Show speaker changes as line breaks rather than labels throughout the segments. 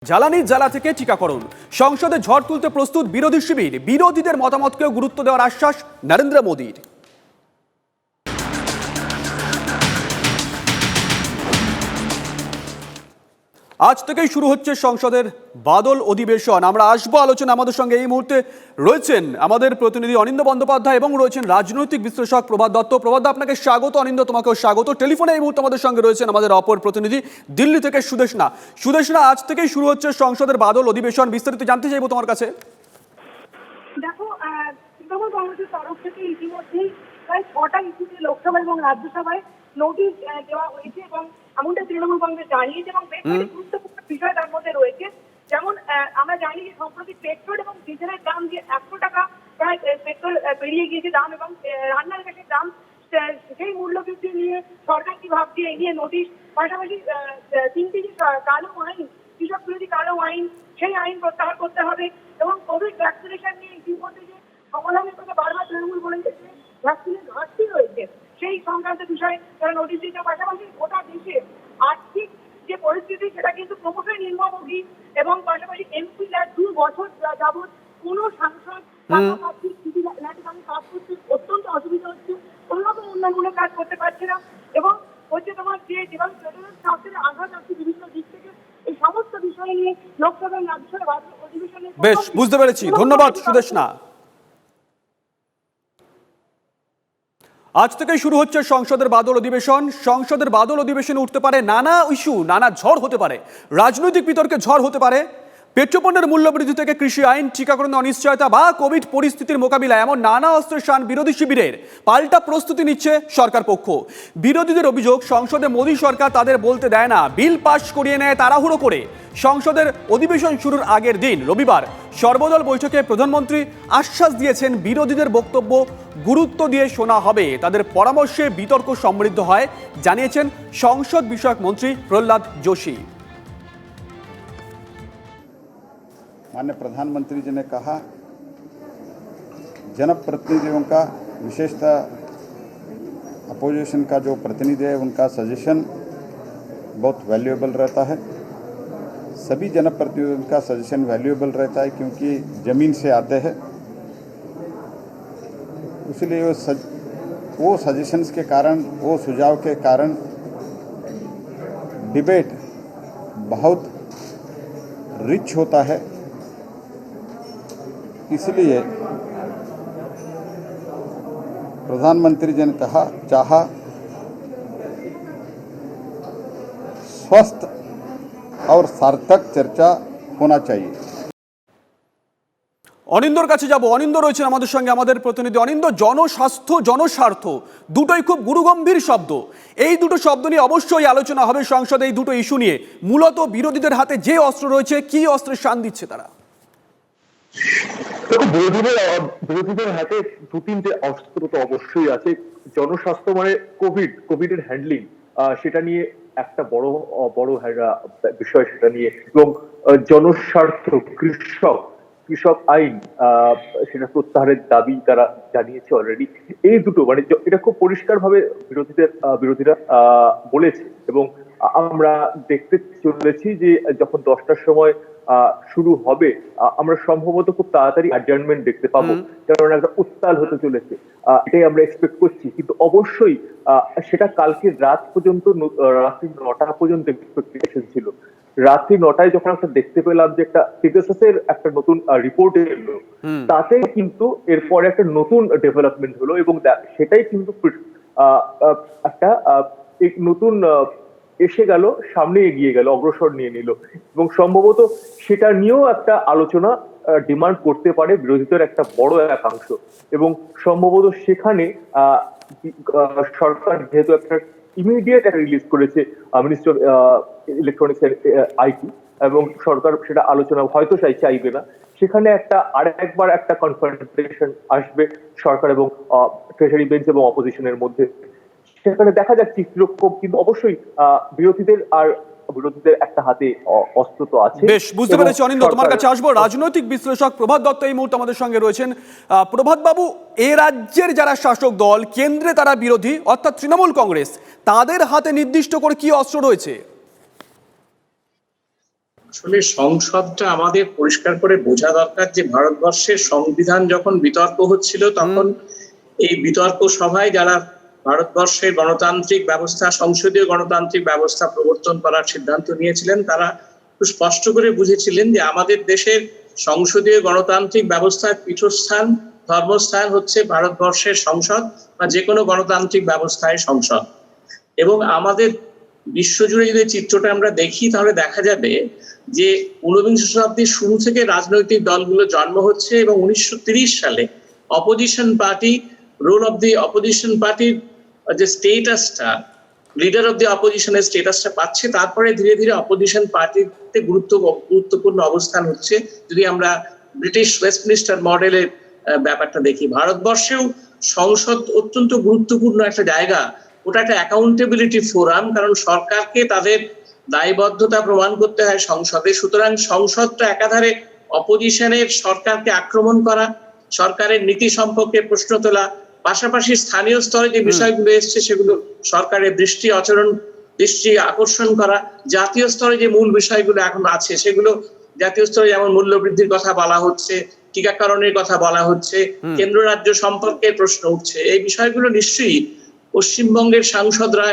জ্বালানির জ্বালা থেকে টিকাকরণ সংসদে ঝড় তুলতে প্রস্তুত বিরোধী শিবির বিরোধীদের মতামতকেও গুরুত্ব দেওয়ার আশ্বাস নরেন্দ্র মোদীর। আজ থেকেই শুরু হচ্ছে সংসদের বাদল অধিবেশন। আমরা আসবো আলোচনা। আমাদের সঙ্গে এই মুহূর্তে রয়েছেন আমাদের প্রতিনিধি অনিন্দ বন্দ্যোপাধ্যায় এবং রয়েছেন রাজনৈতিক বিশ্লেষক প্রভাত দত্ত। প্রভাত, আপনাকে স্বাগত। অনিন্দ, তোমাকেও স্বাগত। টেলিফোনে এই মুহূর্তে আমাদের সঙ্গে রয়েছেন আমাদের অপর প্রতিনিধি দিল্লি থেকে সুদেশনা। সুদেশনা, আজ থেকেই শুরু হচ্ছে সংসদের বাদল অধিবেশন, বিস্তারিত জানতে চাইবো তোমার কাছে।
দেখো, তৃণমূল কংগ্রেসের তরফ থেকে ইতিমধ্যেই প্রায় 6টা ইস্যুতে লোকসভা এবং রাজ্যসভায় নোটিশ দেওয়া হয়েছে এবং এমনটা তৃণমূল কংগ্রেস জানিয়েছে এবং বেশ কয়েকটি গুরুত্বপূর্ণ বিষয় তার মধ্যে রয়েছে। যেমন আমরা জানি যে সম্প্রতি পেট্রোল এবং ডিজেলের দাম যে 100 টাকা প্রায় পেট্রোল পেরিয়ে গিয়েছে দাম, এবং রান্নার গ্যাসের দাম সেই মূল্যবৃদ্ধি নিয়ে সরকার কি ভাবছে এই নিয়ে নোটিশ। পাশাপাশি 3টি যে কালো আইন, কৃষক বিরোধী কালো আইন, সেই আইন প্রত্যাহার করতে হবে এবং কোভিড ভ্যাকসিনেশন নিয়ে ইতিমধ্যে যে সমাধানের কথা বারবার তৃণমূল বলেছে যে ভ্যাকসিনের ঘাটতি রয়েছে সেই সংক্রান্ত বিষয়ে তারা নোটিশ দিচ্ছে। পাশাপাশি গোটা দেশে আর্থিক যে পরিস্থিতি সেটা কিন্তু ক্রমশই নিম্নমুখী এবং পাশাপাশি এমপিরা 2 বছর যাবৎ কোনো সাংসদ কাজ করতে অত্যন্ত অসুবিধা হচ্ছে, কোনো রকম উন্নয়নমূলক কাজ করতে পারছে না এবং হচ্ছে তোমার যে যেভাবে স্বাস্থ্যের আঘাত আসছে বিভিন্ন দিক থেকে, এই সমস্ত বিষয় নিয়ে লোকসভা এবং রাজ্যসভা অধিবেশনে
বেশ, বুঝতে পেরেছি। ধন্যবাদ সুদেশনা। আজ থেকেই শুরু হচ্ছে সংসদের বাদল অধিবেশন। সংসদের বাদল অধিবেশনে উঠতে পারে নানা ইস্যু, নানা ঝড় হতে পারে, রাজনৈতিক বিতর্কে ঝড় হতে পারে, পেট্রোপণ্যের মূল্যবৃদ্ধি থেকে কৃষি আইন, টিকাকরণের অনিশ্চয়তা বা কোভিড পরিস্থিতির মোকাবিলায় এমন নানা অস্ত্রের শান বিরোধী শিবিরের পাল্টা প্রস্তুতি নিচ্ছে সরকার পক্ষ। বিরোধীদের অভিযোগ, সংসদে মোদী সরকার তাদের বলতে দেয় না, বিল পাশ করিয়ে নেয় তাড়াহুড়ো করে। সংসদের অধিবেশন শুরুর আগের দিন রবিবার সর্বদল বৈঠকে প্রধানমন্ত্রী আশ্বাস দিয়েছেন বিরোধীদের বক্তব্য গুরুত্ব দিয়ে শোনা হবে, তাদের পরামর্শে বিতর্ক সমৃদ্ধ হয়, জানিয়েছেন সংসদ বিষয়ক মন্ত্রী প্রহ্লাদ जोशी।
माननीय प्रधानमंत्री जी ने कहा, जनप्रतिनिधियों का, विशेषतः अपोजिशन का जो प्रतिनिधि है उनका सजेशन बहुत वैल्यूएबल रहता है। सभी जनप्रतिनिधियों का सजेशन वैल्यूएबल रहता है क्योंकि ज़मीन से आते हैं, इसलिए वो सजेशंस के कारण, वो सुझाव के कारण डिबेट बहुत रिच होता है। इसलिए प्रधानमंत्री जी ने चाहा स्वस्थ और सार्थक चर्चा होना चाहिए।
অনিন্দর কাছে যাব। অনিন্দ রয়েছেন আমাদের সঙ্গে, আমাদের প্রতিনিধি। অনিন্দ, জনস্বাস্থ্য, জনস্বার্থ দুটোই খুব গুরুগম্ভীর শব্দ। এই দুটো শব্দ নিয়ে অবশ্যই আলোচনা হবে সংসদে। এই দুটো ইস্যু নিয়ে মূলত বিরোধীদের হাতে যে অস্ত্র রয়েছে, কি অস্ত্রের শান দিচ্ছে তারা?
বিরোধীদের হাতে 2-3টে অস্ত্র তো অবশ্যই আছে। জনস্বাস্থ্য মানে কোভিডের হ্যান্ডলিং, সেটা নিয়ে একটা বড় বিষয়, সেটা নিয়ে, এবং জনস্বার্থ কৃষক আইন, সেটা প্রত্যাহারের দাবি তারা জানিয়েছে অলরেডি। এই দুটো মানে এটা খুব পরিষ্কার ভাবে বিরোধীরা বলেছে এবং আমরা দেখতে চলেছি যে যখন 10টার সময় শুরু হবে আমরা সম্ভবত খুব তাড়াতাড়ি অ্যাডজার্নমেন্ট দেখতে পাবো, কারণ একটা উত্তাল হতে চলেছে, এটাই আমরা এক্সপেক্ট করছি। কিন্তু অবশ্যই সেটা কালকে রাত পর্যন্ত, রাত্রি 9টা পর্যন্ত এক্সপেকটেশন ছিল। রাত্রি 9টায় যখন একটা দেখতে পেলাম যে একটা পেগাসাসের একটা নতুন রিপোর্ট এলো, তাতে কিন্তু এরপরে একটা নতুন ডেভেলপমেন্ট হলো এবং সেটাই কিন্তু একটা নতুন এসে গেল, সামনে এগিয়ে গেল, অগ্রসর নিয়ে নিল এবং সম্ভবত সেটা নিয়েও একটা আলোচনা ডিমান্ড করতে পারে বিরোধীদের একটা বড় একাংশ। এবং সম্ভবত সেখানে সরকার যেহেতু একটা ইমিডিয়েট একটা রিলিজ করেছে ministry of electronics and IT, এবং সরকার সেটা আলোচনা হয়তো চাইবে না, সেখানে আরেকবার একটা কনফ্রন্টেশন আসবে সরকার এবং ট্রেজারি বেঞ্চ এবং অপোজিশনের মধ্যে। সেখানে দেখা যাচ্ছে কিরকম, কিন্তু অবশ্যই বিরোধীদের একটা হাতে অস্ত্র তো আছে।
বেশ, বুঝতে পেরেছি অনিন্দ। তোমার কাছে আসবো। রাজনৈতিক বিশ্লেষক প্রভাত দত্ত এই মুহূর্তে আমাদের সঙ্গে রয়েছেন। প্রভাত বাবু, এ রাজ্যের যারা শাসক দল, কেন্দ্রে তারা বিরোধী অর্থাৎ তৃণমূল কংগ্রেস, তাদের হাতে নির্দিষ্ট করে কি অস্ত্র রয়েছে?
আসলে সংসদটা আমাদের পরিষ্কার করে বোঝা দরকার যে ভারতবর্ষের সংবিধান যখন বিতর্ক হচ্ছিল তখন এই বিতর্ক সভায় যারা ভারতবর্ষের গণতান্ত্রিক ব্যবস্থা, সংসদীয় গণতান্ত্রিক ব্যবস্থা প্রবর্তন করার সিদ্ধান্ত নিয়েছিলেন, তারা খুব স্পষ্ট করে বুঝেছিলেন যে আমাদের দেশের সংসদীয় গণতান্ত্রিক ব্যবস্থার পীঠস্থান, ধর্মস্থান হচ্ছে ভারতবর্ষের সংসদ বা যে কোনো গণতান্ত্রিক ব্যবস্থায় সংসদ। এবং আমাদের বিশ্বজুড়ে যদি চিত্রটা আমরা দেখি তাহলে দেখা যাবে যে ঊনবিংশ শতাব্দীর শুরু থেকে রাজনৈতিক দলগুলো জন্ম হচ্ছে এবং 1930 সালে opposition party, role of the opposition পার্টির যে স্টেটাসটা, লিডার অফ দি অপোজিশনের স্টেটাসটা পাচ্ছে। তারপরে ধীরে ধীরে অপোজিশন পার্টিতে গুরুত্বপূর্ণ অবস্থান হচ্ছে। যদি আমরা ব্রিটিশ ওয়েস্টমিনিস্টার মডেলের ব্যাপারটা দেখি, ভারতবর্ষেও সংসদ অত্যন্ত গুরুত্বপূর্ণ একটা জায়গা। ওটা একটা অ্যাকাউন্টেবিলিটি ফোরাম, কারণ সরকারকে তাদের দায়বদ্ধতা প্রমাণ করতে হয় সংসদে। সুতরাং সংসদটা একাধারে অপোজিশনের সরকারকে আক্রমণ করা, সরকারের নীতি সম্পর্কে প্রশ্ন তোলা, পাশাপাশি স্থানীয় স্তরে যে বিষয়গুলো এসছে সেগুলো সরকারের দৃষ্টি আকর্ষণ করা, জাতীয় স্তরে যে মূল বিষয়গুলো এখন আছে সেগুলো জাতীয় স্তরে যেমন মূল্যবৃদ্ধির কথা বলা হচ্ছে, টিকাকরণের কথা বলা হচ্ছে, কেন্দ্র রাজ্য সম্পর্কের প্রশ্ন উঠছে। এই বিষয়গুলো নিশ্চয়ই পশ্চিমবঙ্গের সাংসদরা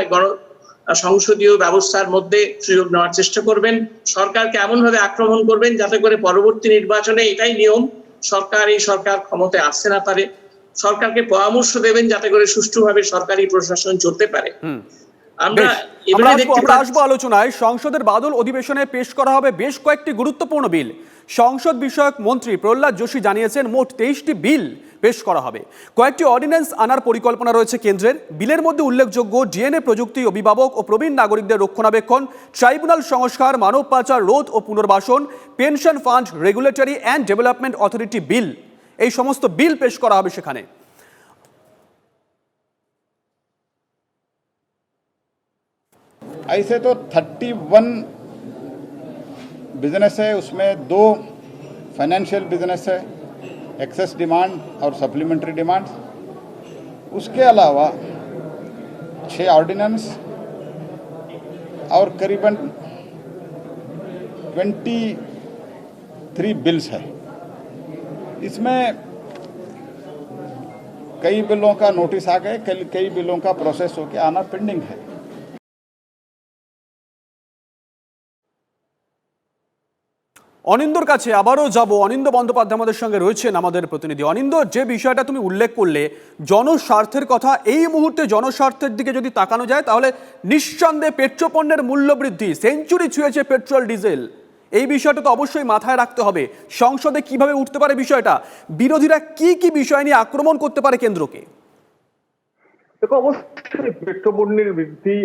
সংসদীয় ব্যবস্থার মধ্যে সুযোগ নেওয়ার চেষ্টা করবেন, সরকারকে এমন ভাবে আক্রমণ করবেন যাতে করে পরবর্তী নির্বাচনে, এটাই নিয়ম, সরকার ক্ষমতায় আসতে না পারে। সরকারকে পরামর্শ দেবেন যাতে করে সুষ্ঠুভাবে সরকারি প্রশাসন চলতে পারে।
আমরা আসবো আলোচনায়। সংসদের বাদল অধিবেশনে পেশ করা হবে বেশ কয়েকটি গুরুত্বপূর্ণ বিল। সংসদ বিষয়ক মন্ত্রী প্রহ্লাদ যোশী জানিয়েছেন মোট 23টি বিল পেশ করা হবে। কয়েকটি অর্ডিন্যান্স আনার পরিকল্পনা রয়েছে কেন্দ্রের। বিলের মধ্যে উল্লেখযোগ্য ডিএনএ প্রযুক্তি, অভিভাবক ও প্রবীণ নাগরিকদের রক্ষণাবেক্ষণ, ট্রাইব্যুনাল সংস্কার, মানব পাচার রোধ ও পুনর্বাসন, pension fund, regulatory and development authority bill, এই সমস্ত বিল পেশ করা হবে সেখানে।
ऐसे तो 31 बिजनेस है, उसमें 2 फाइनेंशियल बिजनेस है, एक्सेस डिमांड और सप्लीमेंट्री डिमांड। उसके अलावा 6 ऑर्डिनेंस और करीबन 23 बिल्स है। इसमें कई बिलों का नोटिस आ गए, कई बिलों का प्रोसेस होकर आना पेंडिंग है।
অনিন্দর কাছে আবারও যাব। অনিন্দ বন্দ্যোপাধ্যায় আমাদের সঙ্গে রয়েছেন, আমাদের প্রতিনিধি। অনিন্দ, যে বিষয়টা তুমি উল্লেখ করলে জনস্বার্থের কথা, এই মুহূর্তে জনস্বার্থের দিকে যদি তাকানো যায় তাহলে নিঃসন্দেহে পেট্রোপণ্যের মূল্য বৃদ্ধি সেঞ্চুরি ছুঁয়েছে পেট্রোল ডিজেল। এই বিষয়টা তো অবশ্যই মাথায় রাখতে হবে। সংসদে কিভাবে উঠতে পারে বিষয়টা, বিরোধীরা কি কি বিষয় নিয়ে আক্রমণ করতে পারে কেন্দ্রকে?
দেখো, অবশ্যই পেট্রোপণ্যের বৃদ্ধি,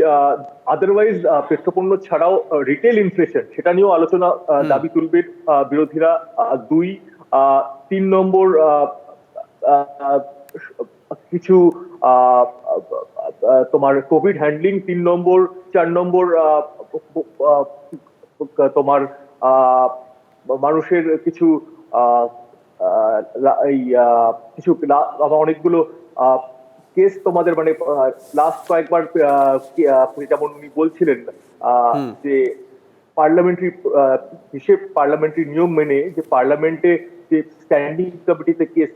আদারওয়াইজ পেট্রোপণ্য ছাড়াও রিটেল ইনফ্লেশন, সেটা নিয়েও আলোচনা দাবি তুলবে বিরোধীরা। 3 নম্বর কিছু তোমার কোভিড হ্যান্ডলিং, 3 নম্বর, 4 নম্বর তোমার মানুষের কিছু অনেকগুলো কেস তোমাদের, মানে লাস্ট কয়েকবার যেমন উনি বলছিলেন যে পার্লামেন্টারি নিয়ম মেনে যে পার্লামেন্টে যে স্ট্যান্ডিং কমিটিতে কেস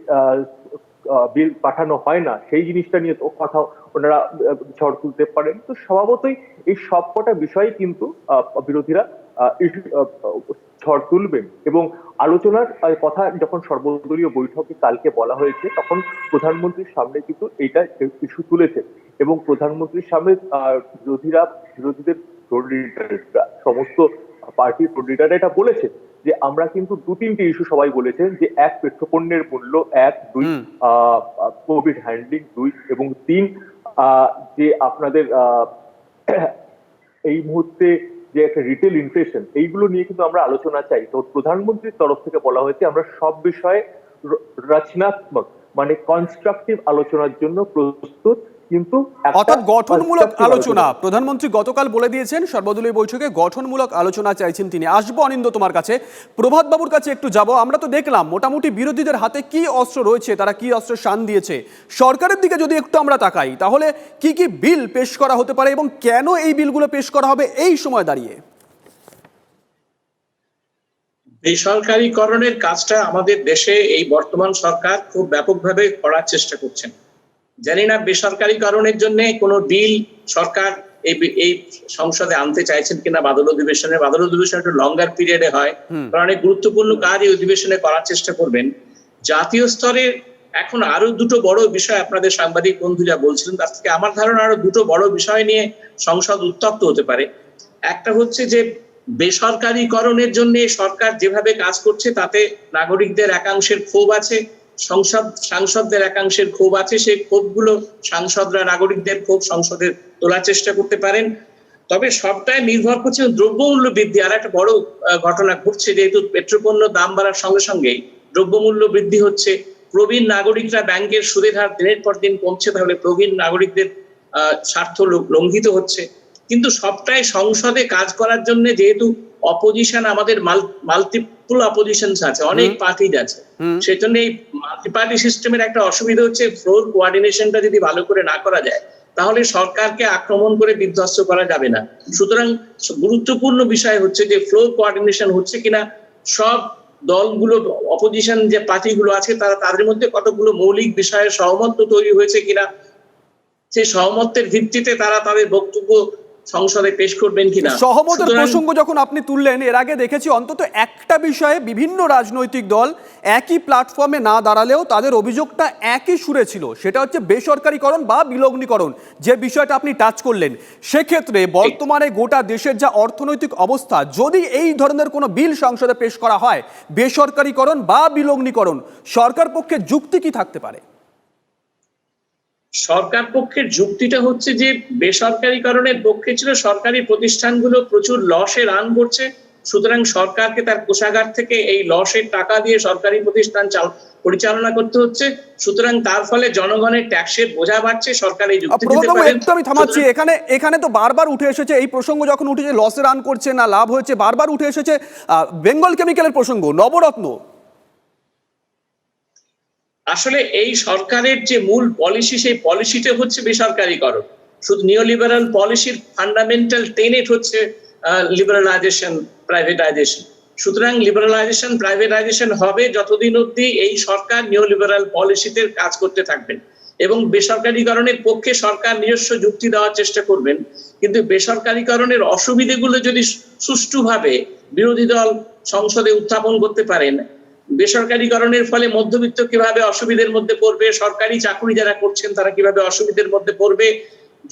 বিল পাঠানো হয় না, সেই জিনিসটা নিয়ে তো কথা ওনারা ঝড় তুলতে পারেন। তো স্বভাবতই এই সবকটা বিষয় কিন্তু বিরোধীরা ঝড় তুলবেন। এবং আলোচনার কথা যখন সর্বদলীয় বৈঠকে কালকে বলা হয়েছে, তখন প্রধানমন্ত্রীর সামনে কিন্তু এইটা ইস্যু তুলেছে এবং প্রধানমন্ত্রীর সামনে বিরোধীদের সমস্ত পার্টির লিডাররা এটা বলেছে যে আমরা কিন্তু 2-3টে ইস্যু সবাই বলেছেন, যে 1 পেট্রোপণ্যের মূল্য, 1, 2 কোভিড হ্যান্ডলিং, 2 এবং 3 যে আপনাদের এই মুহূর্তে যে একটা রিটেল ইনফ্লেশন, এইগুলো নিয়ে কিন্তু আমরা আলোচনা চাই। তো প্রধানমন্ত্রীর তরফ থেকে বলা হয়েছে আমরা সব বিষয়ে রচনাত্মক, মানে কনস্ট্রাকটিভ আলোচনার জন্য প্রস্তুত, কিন্তু
অর্থাৎ গঠনমূলক আলোচনা। প্রধানমন্ত্রী গতকাল বলে দিয়েছেন সর্বদলীয় বৈঠকে গঠনমূলক আলোচনা চাইছেন তিনি। আসবো অনিন্দ তোমার কাছে, প্রভাত বাবুর কাছে একটু যাব। আমরা তো দেখলাম মোটামুটি বিরোধীদের হাতে কি অস্ত্র রয়েছে, তারা কি অস্ত্র শান দিয়েছে। সরকারের দিকে যদি একটু আমরা তাকাই তাহলে কি কি বিল পেশ করা হতে পারে এবং কেন এই বিলগুলো পেশ করা হবে এই সময় দাঁড়িয়ে?
বেসরকারীকরণের কাজটা আমাদের দেশে এই বর্তমান সরকার খুব ব্যাপকভাবে করার চেষ্টা করছেন। জানি না বেসরকারীকরণের জন্য কোনো বিল সরকার এই সংসদে আনতে চাইছেন কিনা। বাদল অধিবেশন একটু লঙ্গার পিরিয়ডে হয়, অনেক গুরুত্বপূর্ণ কাজ এই অধিবেশনে করার চেষ্টা করবেন। জাতীয় স্তরে এখন আরো দুটো বড় বিষয় আপনাদের সাংবাদিক বন্ধু যা বলছিলেন তার থেকে আমার ধারণা আরো দুটো বড় বিষয় নিয়ে সংসদ উত্তপ্ত হতে পারে। একটা হচ্ছে যে বেসরকারীকরণের জন্য সরকার যেভাবে কাজ করছে তাতে নাগরিকদের একাংশের ক্ষোভ আছে, সাংসদদের একাংশের ক্ষোভ আছে। সেই ক্ষোভগুলো সাংসদরা নাগরিকদের ক্ষোভ সংসদে তোলার চেষ্টা করতে পারেন। তবে সবটাই নির্ভর করছে দ্রব্যমূল্য বৃদ্ধি। আর একটা বড় ঘটনা ঘটছে, যেহেতু পেট্রোপণ্য দাম বাড়ার সঙ্গে সঙ্গেই দ্রব্যমূল্য বৃদ্ধি হচ্ছে। প্রবীণ নাগরিকরা ব্যাংকের সুদের হার দিনের পর দিন কমছে, তাহলে প্রবীণ নাগরিকদের স্বার্থ লঙ্ঘিত হচ্ছে। কিন্তু সবটাই সংসদে কাজ করার জন্য, যেহেতু অপোজিশন আমাদের মাল্টিপল অপোজিশন আছে, অনেক পার্টি আছে, সেই জন্য এই মাল্টি পার্টি সিস্টেমের একটা অসুবিধা হচ্ছে ফ্লোর কোঅর্ডিনেশনটা যদি ভালো করে না করা যায় তাহলে সরকারকে আক্রমণ করে বিধ্বস্ত করা যাবে না। সুতরাং গুরুত্বপূর্ণ বিষয় হচ্ছে যে ফ্লোর কোঅর্ডিনেশন হচ্ছে কিনা, সব দলগুলো অপোজিশন যে পার্টিগুলো আছে তাদের মধ্যে কতগুলো মৌলিক বিষয়ে সহমত তৈরি হয়েছে কিনা, সেই সহমতের ভিত্তিতে তারা তাদের বক্তব্য সংসদে পেশ করবেন কিনা।
সহমতের প্রসঙ্গ যখন আপনি তুললেন, এর আগে দেখেছি অন্তত একটা বিষয়ে বিভিন্ন রাজনৈতিক দল একই প্ল্যাটফর্মে না দাঁড়ালেও তাদের অভিযোগটা একই সুরে ছিল, সেটা হচ্ছে বেসরকারীকরণ বা বিলগ্নীকরণ, যে বিষয়টা আপনি টাচ করলেন। সেক্ষেত্রে বর্তমানে গোটা দেশের যা অর্থনৈতিক অবস্থা, যদি এই ধরনের কোনো বিল সংসদে পেশ করা হয় বেসরকারীকরণ বা বিলগ্নীকরণ, সরকার পক্ষে যুক্তি কি থাকতে পারে?
সরকার পক্ষের যুক্তিটা হচ্ছে যে বেসরকারীকরণের পক্ষে ছিল সরকারি প্রতিষ্ঠানগুলো প্রচুর লসে রান করছে, সুতরাং সরকারকে তার কোষাগার থেকে এই লসের টাকা দিয়ে সরকারি প্রতিষ্ঠান পরিচালনা করতে হচ্ছে। সুতরাং তার ফলে জনগণের ট্যাক্সের বোঝা বাড়ছে, সরকার এই যুক্তি দিতে পারেন।
আমি থামাচ্ছি, এখানে তো বারবার উঠে এসেছে এই প্রসঙ্গ, যখন উঠেছে লসে রান করছে না লাভ হয়েছে, বারবার উঠে এসেছে বেঙ্গল কেমিক্যালের প্রসঙ্গ, নবরত্ন।
আসলে এই সরকারের যে মূল পলিসি, সেই পলিসিটা হচ্ছে বেসরকারীকরণ। শুধু নিওলিবারাল পলিসির ফান্ডামেন্টাল টেনেট হচ্ছে লিবারালাইজেশন, প্রাইভেটাইজেশন। সুতরাং লিবারালাইজেশন, প্রাইভেটাইজেশন হবে যতদিন অবধি এই সরকার নিওলিবারাল পলিসিতে কাজ করতে থাকবেন, এবং বেসরকারীকরণের পক্ষে সরকার নিজস্ব যুক্তি দেওয়ার চেষ্টা করবেন। কিন্তু বেসরকারীকরণের অসুবিধাগুলো যদি সুষ্ঠুভাবে বিরোধী দল সংসদে উত্থাপন করতে পারেন, বেসরকারীকরণের ফলে মধ্যবিত্ত কিভাবে অসুবিধার মধ্যে পড়বে, সরকারি চাকরি যারা করছেন তারা কিভাবে অসুবিধার মধ্যে পড়বে,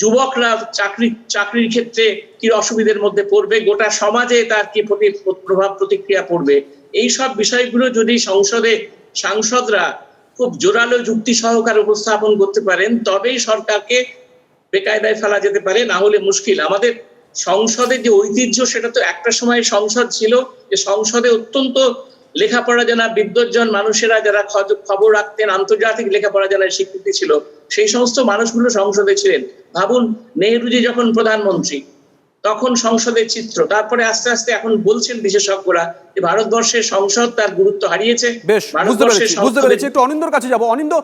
যুবকরা চাকরির ক্ষেত্রে কি অসুবিধার মধ্যে পড়বে, গোটা সমাজে তার কি প্রভাব প্রতিক্রিয়া পড়বে, এই সব বিষয়গুলো যদি সাংসদরা খুব জোরালো যুক্তি সহকারে উপস্থাপন করতে পারেন তবেই সরকারকে বেকায়দায় ফেলা যেতে পারে, না হলে মুশকিল। আমাদের সংসদের যে ঐতিহ্য, সেটা তো একটা সময় সংসদ ছিল যে সংসদে অত্যন্ত লেখাপড়া জানা বিদ্বজ্জন মানুষেরা যারা খবর রাখতেন, আন্তর্জাতিক লেখাপড়া জানার স্বীকৃতি ছিল, সেই সমস্ত মানুষগুলো সংসদে ছিলেন। ভাবুন নেহরুজি যখন প্রধানমন্ত্রী তখন সংসদের চিত্র, তারপরে আস্তে আস্তে এখন বলছেন বিশেষজ্ঞরা যে ভারতবর্ষের সংসদ তার গুরুত্ব হারিয়েছে।
বেশ, বুঝতে পেরেছি। একটু অনিন্দর কাছে যাবো। অনিন্দ,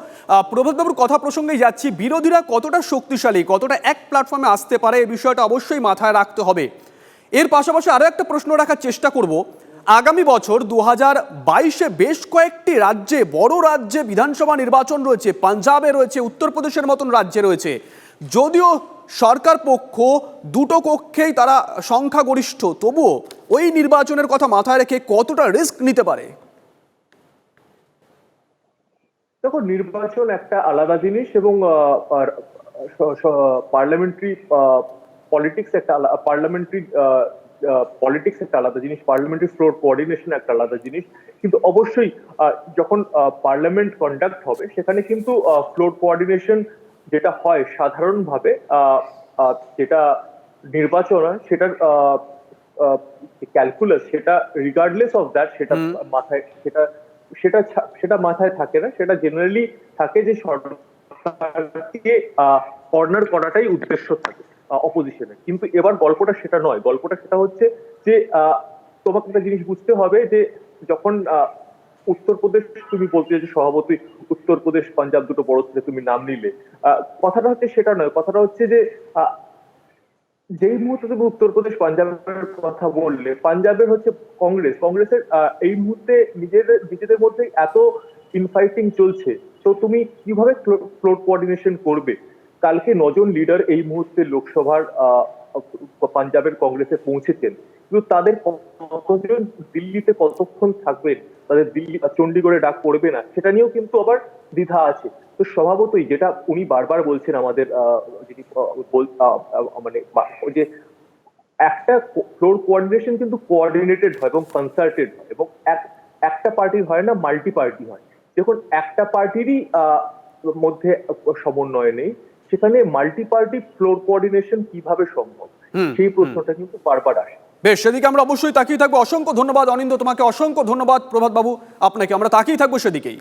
প্রভাতবাবুর কথা প্রসঙ্গেই যাচ্ছি, বিরোধীরা কতটা শক্তিশালী, কতটা এক প্ল্যাটফর্মে আসতে পারে, এই বিষয়টা অবশ্যই মাথায় রাখতে হবে। এর পাশাপাশি আরো একটা প্রশ্ন রাখার চেষ্টা করব, আগামী বছর 2022-এ বেশ কয়েকটি রাজ্যে, বড় রাজ্যে বিধানসভা নির্বাচন রয়েছে, পাঞ্জাবে রয়েছে, উত্তরপ্রদেশের মতন রাজ্যে রয়েছে। যদিও সরকার পক্ষ দুটো কক্ষেই তারা সংখ্যাগরিষ্ঠ, তবুও ওই নির্বাচনের কথা মাথায় রেখে কতটা রিস্ক নিতে পারে?
দেখো, নির্বাচন একটা আলাদা জিনিস এবং পার্লামেন্টারি পলিটিক্স একটা আলাদা জিনিস, পার্লামেন্টারি ফ্লোর কোঅর্ডিনেশন একটা আলাদা জিনিস। কিন্তু অবশ্যই যখন পার্লামেন্ট কন্ডাক্ট হবে সেখানে কিন্তু ফ্লোর কোঅর্ডিনেশন যেটা হয় সাধারণভাবে, যেটা নির্বাচন হয় সেটার ক্যালকুলাস, সেটা রিগার্ডলেস অফ দ্যাট, সেটা মাথায় সেটা মাথায় থাকে না। সেটা জেনারেলি থাকে যে সরকারকে কর্নার করাটাই উদ্দেশ্য থাকে অপোজিশনের। কিন্তু এবার গল্পটা সেটা নয়, গল্পটা সেটা হচ্ছে যে তোমাকে একটা জিনিস বুঝতে হবে যে যখন উত্তরপ্রদেশ তুমি বলতে যে সভাপতি, উত্তরপ্রদেশ পাঞ্জাব দুটো বড় থেকে তুমি নাম নিলে, কথাটা হচ্ছে সেটা নয়। কথাটা হচ্ছে যে যেই মুহূর্তে তুমি উত্তরপ্রদেশ পাঞ্জাবের কথা বললে, পাঞ্জাবের হচ্ছে কংগ্রেসের এই মুহূর্তে নিজেদের মধ্যে এত ইনফাইটিং চলছে, তো তুমি কিভাবে ফ্লোর কোঅর্ডিনেশন করবে? কালকে 9 জন লিডার এই মুহূর্তে লোকসভার পাঞ্জাবের কংগ্রেসে পৌঁছেছেন, কিন্তু তাদের কতজন দিল্লিতে কতক্ষণ থাকবেন, তাদের দিল্লি চণ্ডীগড়ে ডাক পড়বে না, সেটা নিয়েও কিন্তু আবার দ্বিধা আছে। তো স্বভাবতই যেটা উনি বারবার বলছেন আমাদের যিনি মানে যে একটা ফ্লোর কোঅর্ডিনেশন কিন্তু কোঅর্ডিনেটেড হয় এবং কনসাল্টেড হয়, এবং একটা পার্টির হয় না, মাল্টি পার্টি হয়। যখন একটা পার্টিরই মধ্যে সমন্বয় নেই, সেখানে মাল্টি পার্টি ফ্লোর কোঅর্ডিনেশন কিভাবে সম্ভব, সেই প্রশ্নটা কিন্তু বারবার আসে।
বেশ, সেদিকে আমরা অবশ্যই তাকিয়ে থাকবো। অসংখ্য ধন্যবাদ অনিন্দ্য, তোমাকে অসংখ্য ধন্যবাদ। প্রভাত বাবু আপনাকে, আমরা তাকিয়ে থাকবো সেদিকেই।